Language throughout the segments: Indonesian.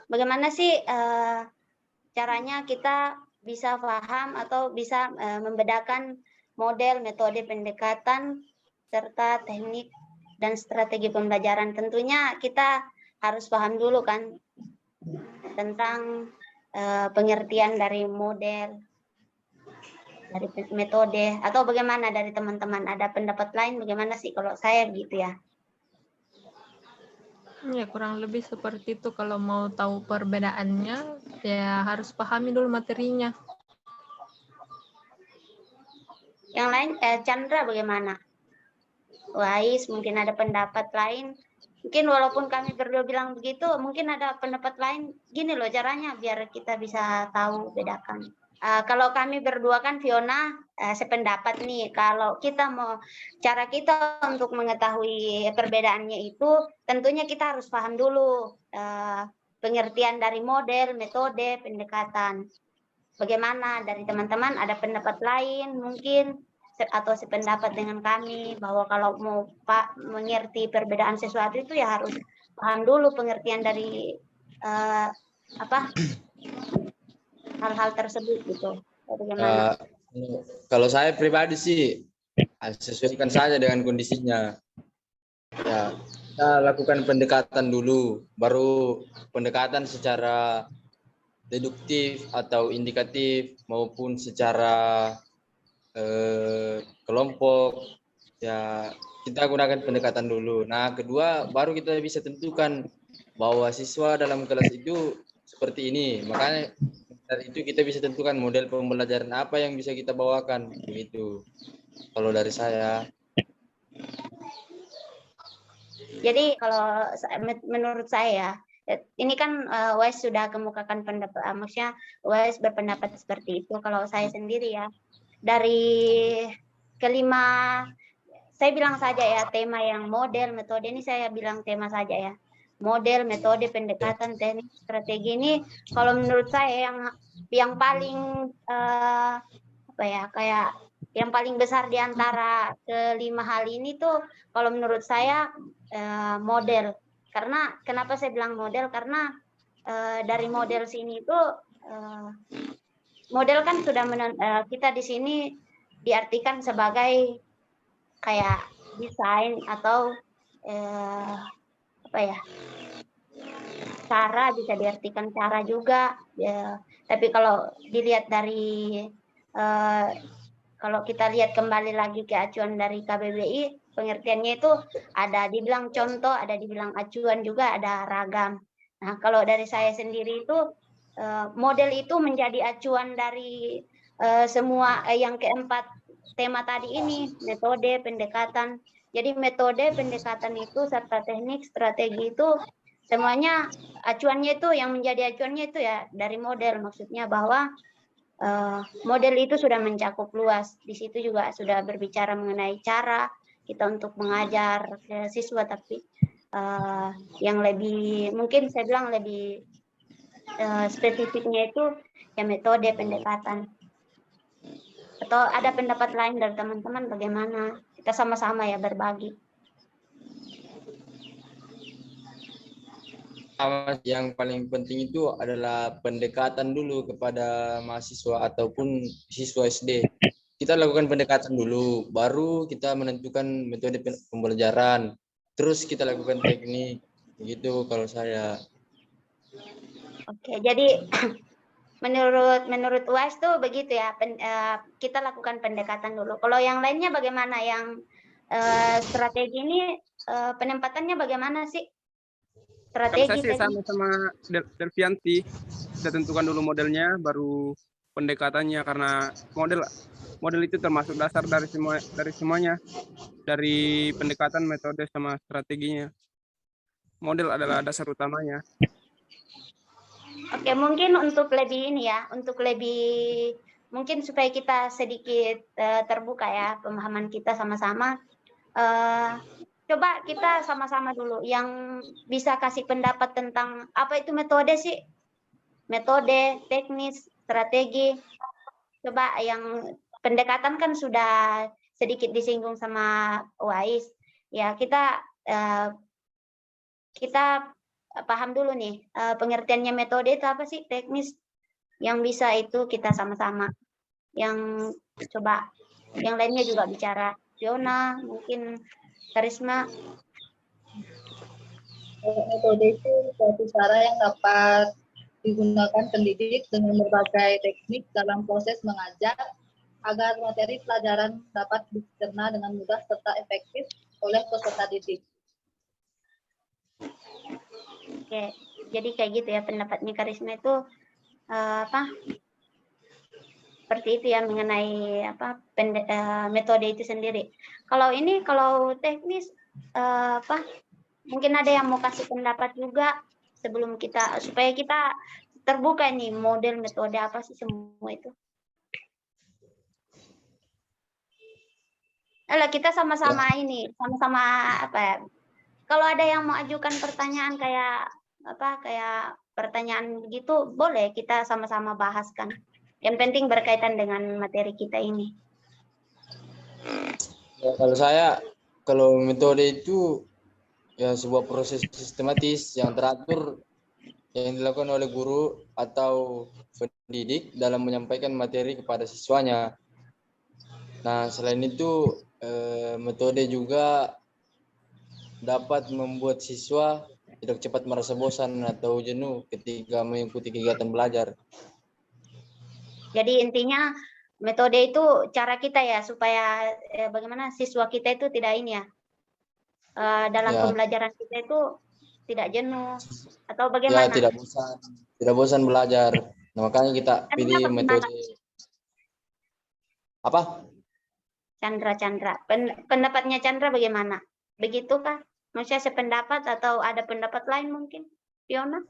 bagaimana sih caranya kita bisa paham atau bisa membedakan model, metode pendekatan, serta teknik dan strategi pembelajaran. Tentunya kita harus paham dulu kan tentang pengertian dari model, dari metode, atau bagaimana dari teman-teman, ada pendapat lain bagaimana sih kalau saya gitu ya? Ya, kurang lebih seperti itu. Kalau mau tahu perbedaannya, ya harus pahami dulu materinya. Yang lain, Chandra bagaimana? Wais, mungkin ada pendapat lain. Mungkin walaupun kami berdua bilang begitu, mungkin ada pendapat lain. Gini loh caranya biar kita bisa tahu bedakan. Kalau kami berdua kan Fiona sependapat nih. Kalau kita mau cara kita untuk mengetahui perbedaannya itu, tentunya kita harus paham dulu pengertian dari model, metode, pendekatan. Bagaimana dari teman-teman ada pendapat lain mungkin atau sependapat dengan kami bahwa kalau mau mengerti perbedaan sesuatu itu ya harus paham dulu pengertian dari hal-hal tersebut gitu. Bagaimana? Kalau saya pribadi sih sesuaikan saja dengan kondisinya. Ya, kita lakukan pendekatan dulu, baru pendekatan secara deduktif atau indikatif maupun secara kelompok. Ya, kita gunakan pendekatan dulu. Nah, kedua baru kita bisa tentukan bahwa siswa dalam kelas itu seperti ini. Makanya dari itu kita bisa tentukan model pembelajaran apa yang bisa kita bawakan begitu. Kalau dari saya. Jadi kalau menurut saya ini kan Wes sudah kemukakan pendapat, maksudnya Wes berpendapat seperti itu. Kalau saya sendiri ya dari kelima, saya bilang saja ya tema yang model, metode ini saya bilang tema saja ya. Model, metode, pendekatan, teknik, strategi ini kalau menurut saya yang paling kayak yang paling besar di antara kelima hal ini tuh kalau menurut saya model. Karena kenapa saya bilang model? Karena dari model sini itu model kan sudah kita di sini diartikan sebagai kayak desain atau cara, bisa diartikan cara juga ya. Tapi kalau dilihat dari kalau kita lihat kembali lagi ke acuan dari KBBI, pengertiannya itu ada dibilang contoh, ada dibilang acuan juga, ada ragam. Nah, kalau dari saya sendiri itu model itu menjadi acuan dari semua yang keempat tema tadi ini, metode, pendekatan. Jadi metode, pendekatan itu serta teknik, strategi itu semuanya acuannya itu yang menjadi acuannya itu ya dari model, maksudnya bahwa model itu sudah mencakup luas. Di situ juga sudah berbicara mengenai cara kita untuk mengajar ke siswa, tapi yang lebih mungkin saya bilang lebih spesifiknya itu ya metode, pendekatan. Atau ada pendapat lain dari teman-teman bagaimana? Kita sama-sama ya berbagi. Yang paling penting itu adalah pendekatan dulu kepada mahasiswa ataupun siswa SD. Kita lakukan pendekatan dulu, baru kita menentukan metode pembelajaran. Terus kita lakukan teknik, begitu kalau saya. Oke, jadi menurut UAS tuh begitu ya. Kita lakukan pendekatan dulu. Kalau yang lainnya bagaimana? Yang strategi ini penempatannya bagaimana sih? Kalau saya sih sama Delvianti, kita tentukan dulu modelnya, baru pendekatannya, karena model itu termasuk dasar dari semuanya, dari pendekatan, metode sama strateginya. Model adalah dasar utamanya. Oke, mungkin untuk lebih ini ya, untuk lebih mungkin supaya kita sedikit terbuka ya pemahaman kita sama-sama. Coba kita sama-sama dulu yang bisa kasih pendapat tentang apa itu metode sih, metode, teknis, strategi. Coba yang pendekatan kan sudah sedikit disinggung sama Wais. Ya kita paham dulu nih, pengertiannya metode itu apa sih, teknis yang bisa itu kita sama-sama. Yang coba yang lainnya juga bicara. Fiona, mungkin Karisma. Metode itu suatu cara yang dapat digunakan pendidik dengan berbagai teknik dalam proses mengajar agar materi pelajaran dapat dicerna dengan mudah serta efektif oleh peserta didik. Oke, jadi kayak gitu ya pendapatnya Karisma itu apa? Seperti itu ya mengenai apa metode itu sendiri. Kalau ini kalau teknis apa? Mungkin ada yang mau kasih pendapat juga sebelum kita supaya kita terbuka nih model metode apa sih semua itu. Alah, kita sama-sama ini, sama-sama apa ya? Kalau ada yang mau ajukan pertanyaan kayak apa kayak pertanyaan begitu boleh kita sama-sama bahaskan. Yang penting berkaitan dengan materi kita ini. Ya, kalau metode itu ya sebuah proses sistematis yang teratur yang dilakukan oleh guru atau pendidik dalam menyampaikan materi kepada siswanya. Nah, selain itu metode juga dapat membuat siswa tidak cepat merasa bosan atau jenuh ketika mengikuti kegiatan belajar. Jadi intinya metode itu cara kita ya supaya bagaimana siswa kita itu tidak ini ya dalam pembelajaran kita itu tidak jenuh atau bagaimana? Ya, tidak bosan belajar. Nah, makanya kita pilih metode apa? Chandra. Pendapatnya Chandra bagaimana? Begitukah? Maksudnya sependapat atau ada pendapat lain mungkin? Fiona?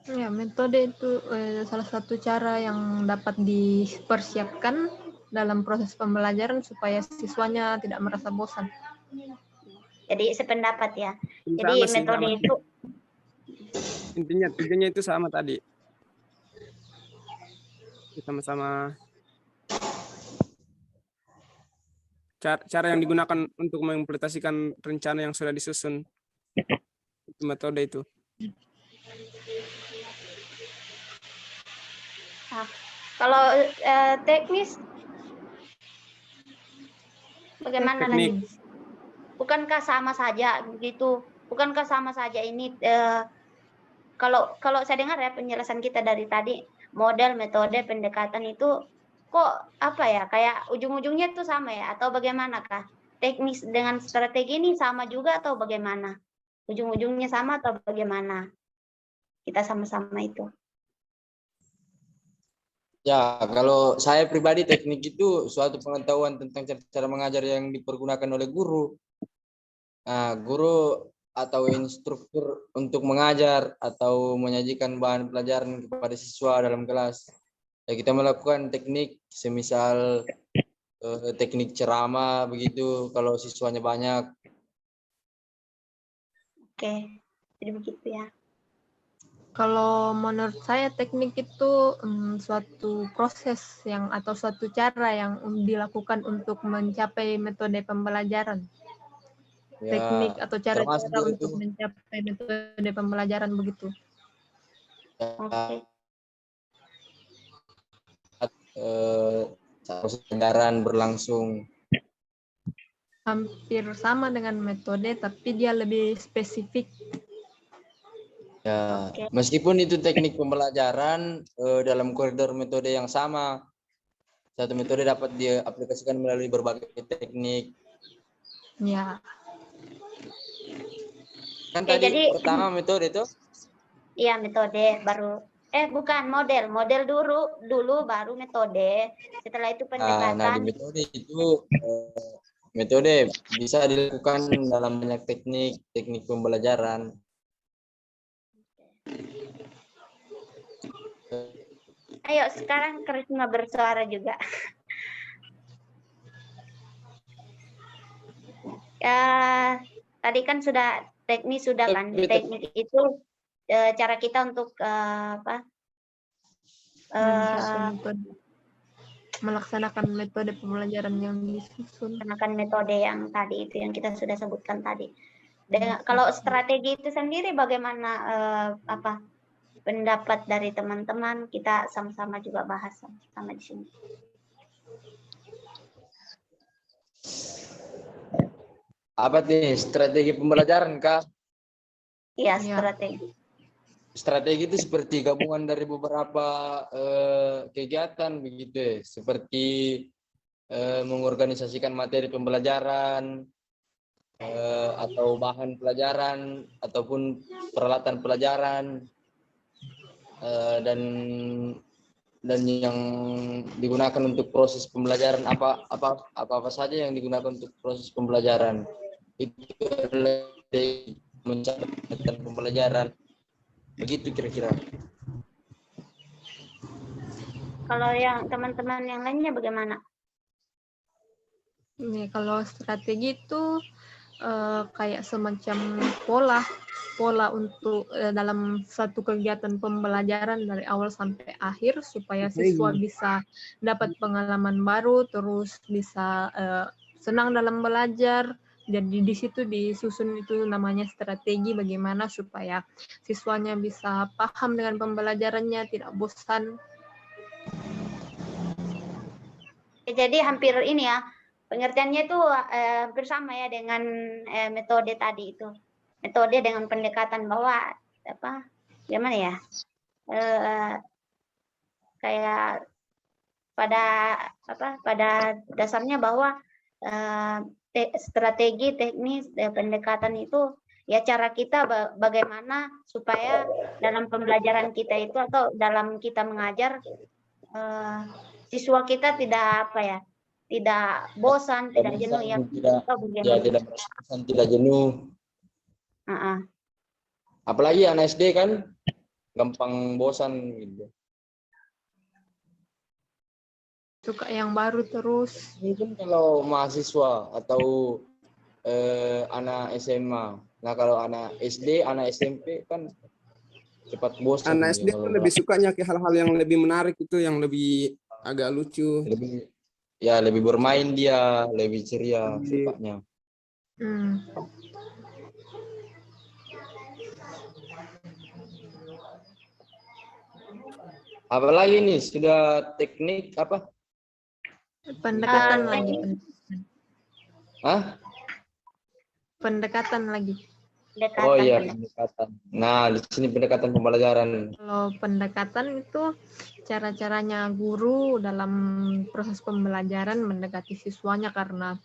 Ya, metode itu salah satu cara yang dapat dipersiapkan dalam proses pembelajaran supaya siswanya tidak merasa bosan. Jadi sependapat ya. Jadi metode itu intinya tujuannya itu sama tadi. Sama-sama cara yang digunakan untuk mengimplementasikan rencana yang sudah disusun. Itu metode itu. Kalau teknis bagaimana nanti? Bukankah sama saja gitu? Bukankah sama saja ini kalau saya dengar ya penjelasan kita dari tadi model, metode, pendekatan itu kok apa ya kayak ujung-ujungnya itu sama ya atau bagaimanakah? Teknis dengan strategi ini sama juga atau bagaimana? Ujung-ujungnya sama atau bagaimana? Kita sama-sama itu. Ya, kalau saya pribadi teknik itu suatu pengetahuan tentang cara mengajar yang dipergunakan oleh guru. Nah, guru atau instruktur untuk mengajar atau menyajikan bahan pelajaran kepada siswa dalam kelas. Ya, kita melakukan teknik semisal teknik ceramah begitu kalau siswanya banyak. Oke, jadi begitu ya. Kalau menurut saya teknik itu suatu proses atau suatu cara yang dilakukan untuk mencapai metode pembelajaran. Ya, teknik atau cara-cara untuk mencapai metode pembelajaran begitu. Oke. Pembelajaran berlangsung hampir sama dengan metode, tapi dia lebih spesifik. Ya, meskipun itu teknik pembelajaran dalam koridor metode yang sama, satu metode dapat diaplikasikan melalui berbagai teknik. Ya. Kan tadi jadi, pertama metode itu? Iya, metode baru. Bukan model dulu baru metode. Setelah itu pendekatan. Nah, di metode itu metode bisa dilakukan dalam banyak teknik pembelajaran. Ayo sekarang Karisma bersuara juga. Ya, tadi kan sudah teknik kan. Teknik itu cara kita untuk melaksanakan metode pembelajaran yang disusun. Melaksanakan metode yang tadi itu yang kita sudah sebutkan tadi. Kalau strategi itu sendiri bagaimana apa pendapat dari teman-teman? Kita sama-sama juga bahas sama di sini. Apa nih strategi pembelajaran kah? Iya, Iya. strategi. Strategi itu seperti gabungan dari beberapa kegiatan begitu ya. Seperti mengorganisasikan materi pembelajaran atau bahan pelajaran ataupun peralatan pelajaran dan yang digunakan untuk proses pembelajaran apa saja yang digunakan untuk proses pembelajaran itu adalah mencapai pembelajaran begitu kira-kira. Kalau yang teman-teman yang lainnya bagaimana? Nih, kalau strategi itu kayak semacam pola untuk dalam satu kegiatan pembelajaran dari awal sampai akhir supaya siswa bisa dapat pengalaman baru, terus bisa senang dalam belajar. Jadi di situ disusun itu namanya strategi bagaimana supaya siswanya bisa paham dengan pembelajarannya, tidak bosan. Jadi hampir ini ya, pengertiannya itu hampir sama ya dengan metode tadi itu. Metode dengan pendekatan bahwa apa? Gimana ya? Kayak pada dasarnya bahwa strategi teknis pendekatan itu ya cara kita bagaimana supaya dalam pembelajaran kita itu atau dalam kita mengajar siswa kita tidak tidak bosan, tidak jenuh ya. Tidak bosan, tidak jenuh. Apalagi anak SD kan gampang bosan gitu. Suka yang baru terus. Mungkin kalau mahasiswa atau anak SMA. Nah kalau anak SD, anak SMP kan cepat bosan. Anak SD kan lebih sukanya ke hal-hal yang lebih menarik itu, yang lebih agak lucu. Lebih bermain dia, lebih ceria sifatnya. Apalagi nih sudah teknik apa? Pendekatan lagi. Pendekatan lagi. Oh iya, pendekatan. Nah, di sini pendekatan pembelajaran. Kalau pendekatan itu cara-caranya guru dalam proses pembelajaran mendekati siswanya karena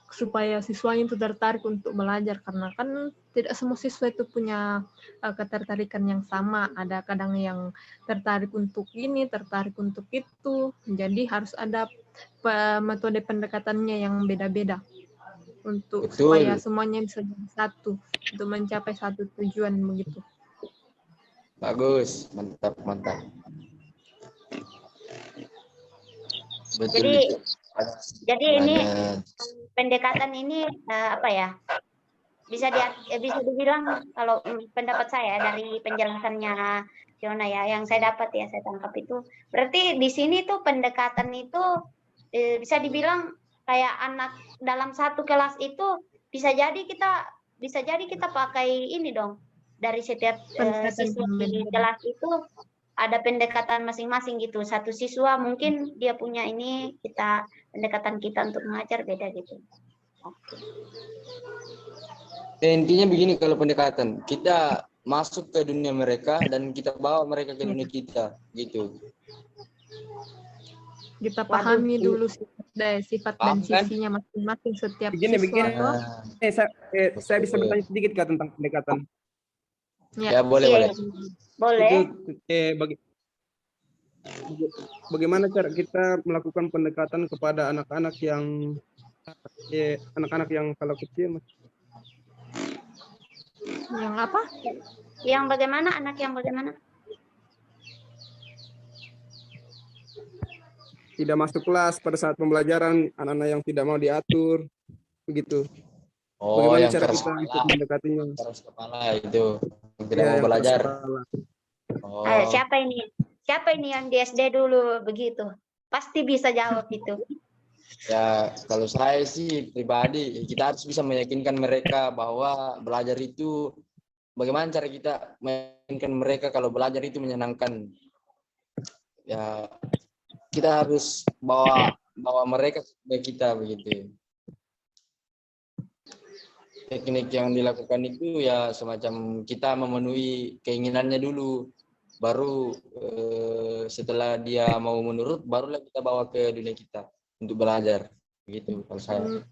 supaya siswanya itu tertarik untuk belajar karena kan tidak semua siswa itu punya ketertarikan yang sama. Ada kadang yang tertarik untuk ini, tertarik untuk itu. Jadi harus ada metode pendekatannya yang beda-beda untuk supaya semuanya bisa jadi satu untuk mencapai satu tujuan begitu. Bagus, mantap. Betul. Jadi ini pendekatan ini apa ya? Bisa dibilang kalau pendapat saya dari penjelasannya Fiona ya, yang saya dapat ya, saya tangkap itu berarti di sini tuh pendekatan itu bisa dibilang kayak anak dalam satu kelas itu bisa jadi kita pakai ini dong, dari setiap siswa di kelas itu ada pendekatan masing-masing gitu. Satu siswa mungkin dia punya ini, pendekatan kita untuk mengajar beda gitu. Oke. Intinya begini, kalau pendekatan kita masuk ke dunia mereka dan kita bawa mereka ke dunia kita gitu. Kita pahami dulu sifat dan sisinya masing-masing setiap siswa. Saya bisa bertanya sedikit Kak tentang pendekatan. Ya boleh. Bagaimana cara kita melakukan pendekatan kepada anak-anak yang kalau kecil? Yang apa? Yang bagaimana? Anak yang bagaimana? Tidak masuk kelas pada saat pembelajaran, anak-anak yang tidak mau diatur, begitu. Oh, bagaimana yang cara kita untuk mendekatinya? Keras kepala itu, tidak mau belajar. Oh. Siapa ini yang di SD dulu begitu? Pasti bisa jawab itu. Ya, kalau saya sih pribadi, kita harus bisa meyakinkan mereka bahwa belajar itu, bagaimana cara kita meyakinkan mereka kalau belajar itu menyenangkan. Ya, kita harus bawa mereka ke kita begitu. Teknik yang dilakukan itu ya semacam kita memenuhi keinginannya dulu, baru setelah dia mau menurut, barulah kita bawa ke dunia kita untuk belajar, begitu kalau saya.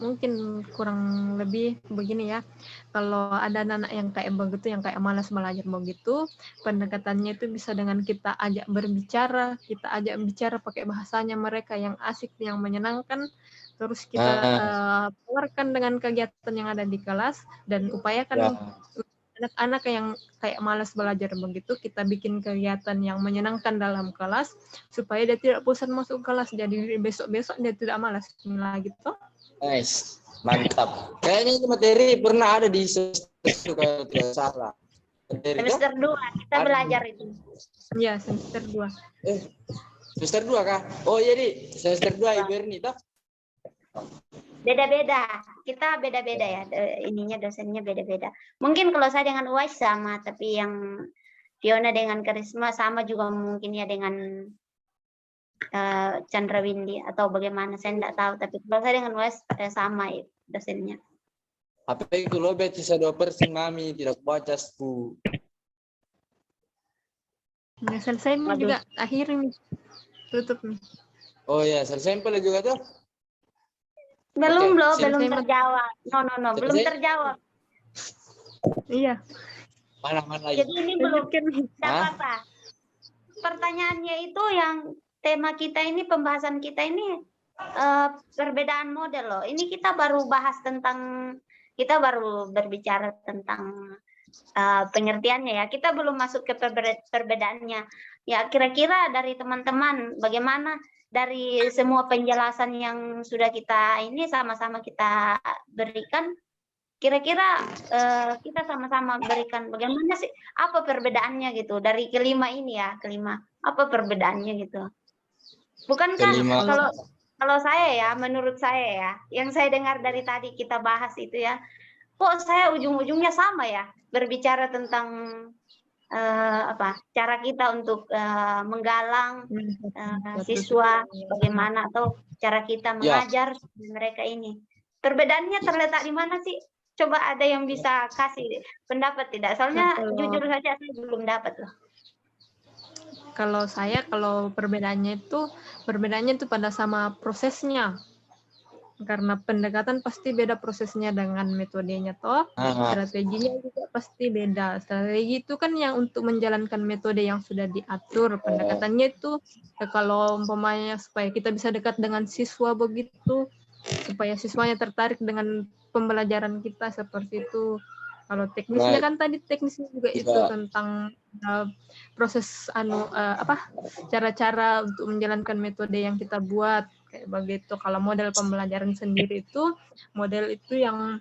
Mungkin kurang lebih begini ya, kalau ada anak yang kayak begitu, yang kayak malas belajar begitu, pendekatannya itu bisa dengan kita ajak berbicara, kita ajak bicara pakai bahasanya mereka yang asik, yang menyenangkan, terus kita keluarkan dengan kegiatan yang ada di kelas, dan upayakan anak-anak yang kayak malas belajar begitu, kita bikin kegiatan yang menyenangkan dalam kelas, supaya dia tidak bosan masuk kelas, jadi besok-besok dia tidak malas lagi gitu. Nice, mantap. Kayaknya ini materi pernah ada di semester kalau tidak salah. Semester 2 kita belajar itu. Iya, semester 2. Semester 2 kah? Oh iya, Di. Semester 2 Ibu Erni, toh? Beda-beda. Kita beda-beda ya. Ininya dosennya beda-beda. Mungkin kalau saya dengan Uwais sama, tapi yang Fiona dengan Karisma sama juga mungkin ya dengan Chandra Windy atau bagaimana, saya tidak tahu. Tapi kalau saya dengan Uwais sama ya dosennya. Apa itu lo sisa 2% Mami tidak baca Bu. Nah, selesai nih juga akhirnya tutup nih. Oh ya, selesai sampel juga tuh. Belum terjawab. No, belum terjawab. Iya. Mana lagi? Jadi ini belum apa-apa. Pertanyaannya itu yang tema kita ini, pembahasan kita ini perbedaan model loh. Ini kita baru berbicara tentang pengertiannya ya. Kita belum masuk ke perbedaannya. Ya, kira-kira dari teman-teman bagaimana dari semua penjelasan yang sudah kita ini sama-sama kita berikan, kira-kira kita sama-sama berikan bagaimana sih, apa perbedaannya gitu dari kelima ini ya, apa perbedaannya gitu. Bukan kan kalau saya ya, menurut saya ya, yang saya dengar dari tadi kita bahas itu ya, kok saya ujung-ujungnya sama ya, berbicara tentang cara kita untuk menggalang siswa bagaimana, atau cara kita mengajar mereka ini. Perbedaannya terletak di mana sih? Coba ada yang bisa kasih pendapat tidak? Soalnya jujur saja saya belum dapat loh. Kalau perbedaannya itu pada sama prosesnya. Karena pendekatan pasti beda prosesnya dengan metodenya toh. Strateginya juga pasti beda. Strategi itu kan yang untuk menjalankan metode yang sudah diatur. Pendekatannya itu kalau umpamanya supaya kita bisa dekat dengan siswa begitu, supaya siswanya tertarik dengan pembelajaran kita seperti itu. Kalau teknisnya kan tadi teknisnya juga itu tentang proses cara-cara untuk menjalankan metode yang kita buat kayak begitu. Kalau model pembelajaran sendiri itu model itu yang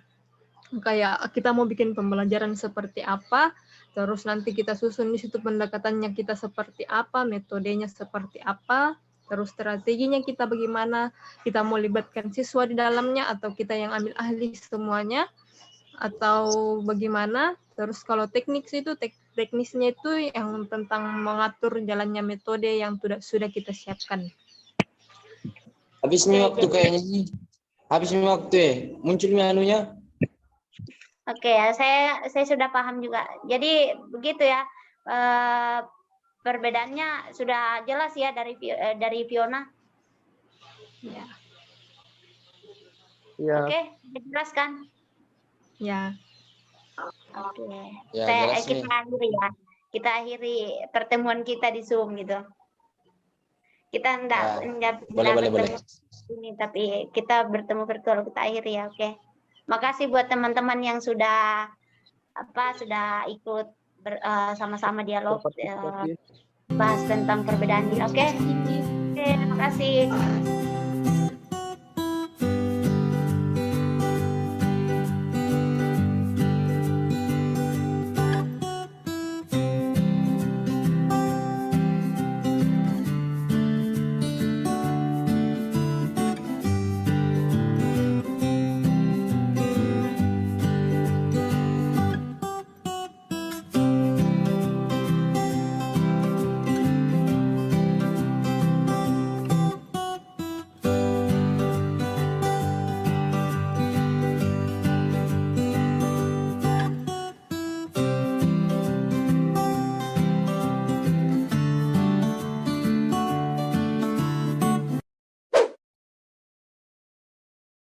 kayak kita mau bikin pembelajaran seperti apa, terus nanti kita susun di situ pendekatannya kita seperti apa, metodenya seperti apa, terus strateginya kita bagaimana, kita mau libatkan siswa di dalamnya atau kita yang ambil ahli semuanya atau bagaimana. Terus kalau teknisnya itu yang tentang mengatur jalannya metode yang sudah kita siapkan. Habis waktu kayaknya nih. Habis waktu munculnya anunya. Oke ya, saya sudah paham juga. Jadi begitu ya. Perbedaannya sudah jelas ya dari Fiona. Ya. Ya. Oke, dijelaskan. Ya. Oke. Ya, kita akhiri ya. Kita akhiri pertemuan kita di Zoom gitu. Kita enggak boleh. Ini, tapi kita bertemu virtual, kita akhiri ya. Oke. Makasih buat teman-teman yang sudah ikut sama-sama dialog bahas tentang perbedaan ini. Oke. Terima kasih.